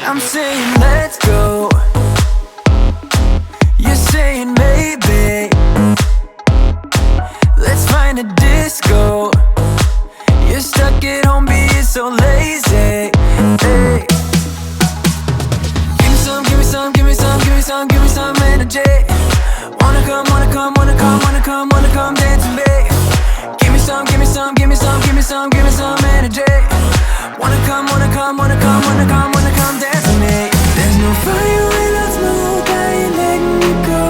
I'm saying let's go, you're saying maybe. Let's find a disco. You're stuck at home being so lazy. Hey. Give me some, give me some, give me some, give me some, give me some energy. Wanna come, wanna come, wanna come, wanna come, wanna come dance with me. Give me some, give me some, give me some, give me some, give me some energy. Wanna come, wanna come, wanna come, wanna come, wanna come dance with me. There's no fire without smoke, I ain't letting you go.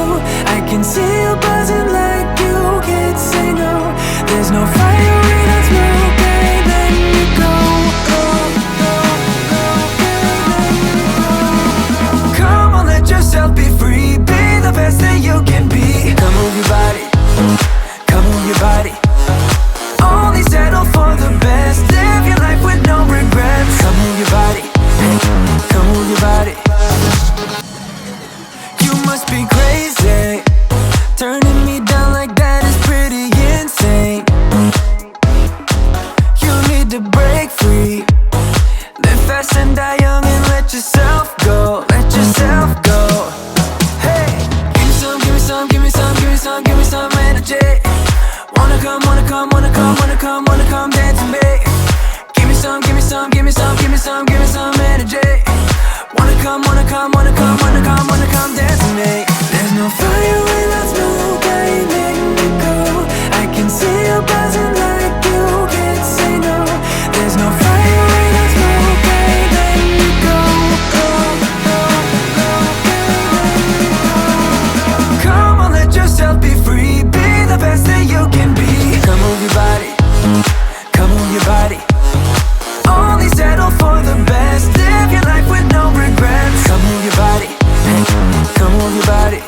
I can see you buzzing like you can't say no. There's no fire without smoke, I ain't letting you go. Come on, let yourself be free. Be the best that you can be. Come move your body, come move your body. Only settle for the best. Live your life with no regrets. Come move your body, come move your body. You must be crazy. Turning me down like that is pretty insane. You need to break free. Live fast and die young and let yourself go. Let yourself go. Hey, give me some, give me some, give me some, give me some, give me some energy. Wanna come, wanna come, wanna come, wanna come, wanna come dance with me. Give me some, give me some, give me some, give me some, give me some energy. Wanna come, wanna come, wanna come, wanna come, wanna come dance with me. There's no fire without smoke, I ain't letting you go. I can see you buzzing like you can't say no. There's no fire without smoke, I ain't letting you go. Come on, let yourself be free. Be the best that you can be. Come move your body, come move your body. Only settle for the best. Live your life with no regrets. Come move your body, come move your body.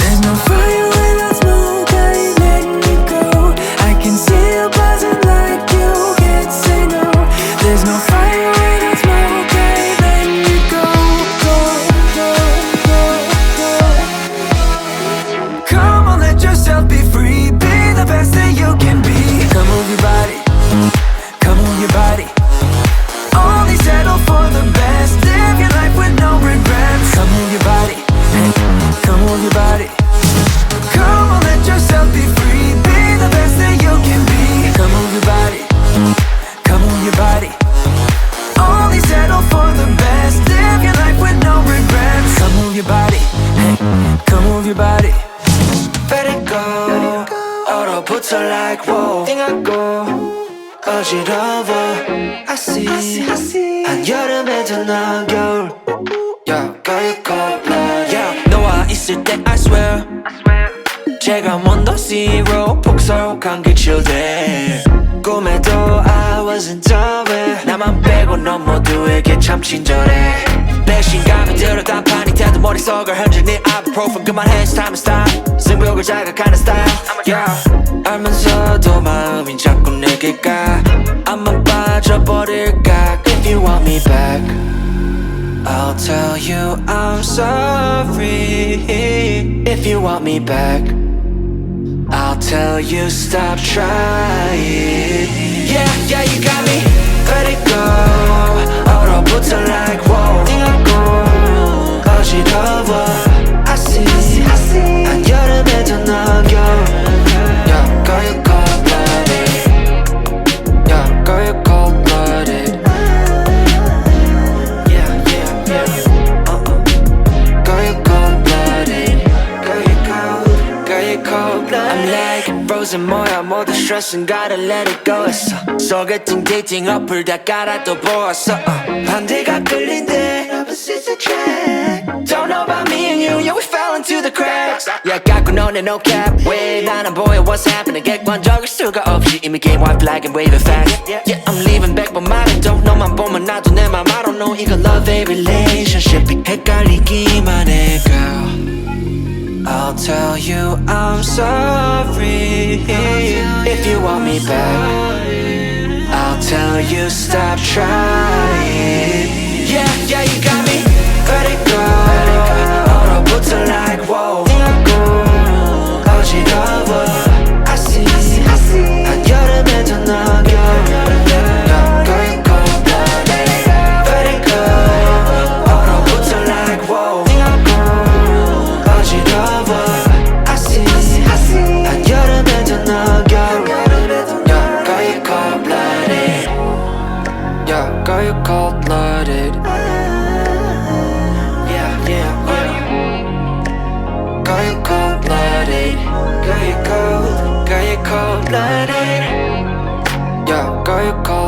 There's no fire without smoke, I ain't letting you go. I can see you buzzing like you can't say no. There's no fire without smoke, I ain't letting you go. Come on, let yourself be free. Be the best that you can be. Come move your body, come move your body. Only settle for the best. Live your life with no regrets. Come move your body, come move your body. Come on, let yourself be free. Be the best that you can be. Come move your body, come move your body. Only settle for the best. Live your life with no regrets. Come move your body, come move your body. Let it go. 얼어붙어 like whoa. 띵하고 어지러워. I see. 한여름에도 넌 겨울. Yeah, girl, you cold blood. Yeah, 너와 있을 때 I swear. 제가 먼저 zero 폭설한 그 children. 꿈에도 I wasn't done. 나만 빼고 넌 모두에게 참 친절해. 배신감이 들어 단판이 태도 머릿속을 흔들니 ibuprofen 그만해 it's time to stop. 승부욕을 자극하는 style. Yeah, 알면서도 마음이 자꾸 내게 가. 안만 빠져버릴까. If you want me back, I'll tell you I'm sorry. If you want me back, I'll tell you stop trying. Yeah, yeah, you got me. Let it go. 얼어붙어 like whoa. 띵하고 어지러워. I see. 한여름에도 넌 겨울. Yeah, girl, you cold-blooded. Yeah, girl, you cold-blooded. Yeah. Girl, you cold-blooded. Girl, you cold-blooded. I'm like frozen 뭐야 모두 stress은 gotta let it go 했어. 소개팅 데이팅 어플 다 깔아 또 보았어. 반대가 끌린대 opposites attract. Don't know about me and you, yeah we fell into the cracks. Yeah 갖고 노네 no cap. 왜 난 안 보여 what's happening. 객관적일 수가 없이 이미 game white flag and waving fast. Yeah I'm leaving back but 말해도 너만 보면 나도 내 맘 I don't know 이건 love a relationship. 헷갈리기만 해 girl. I'll tell you I'm sorry. If you want me back, I'll tell you stop trying. Yeah, yeah, you got me. Let it go. 얼어붙어 like whoa. 띵하고 어지러워. I see. 한여름에도 넌 겨울. Girl, you cold-blooded. Let it go. got you cold-blooded. Yeah, yeah, yeah. Got you cold-blooded. Got you cold-blooded. Yeah, got you cold-blooded.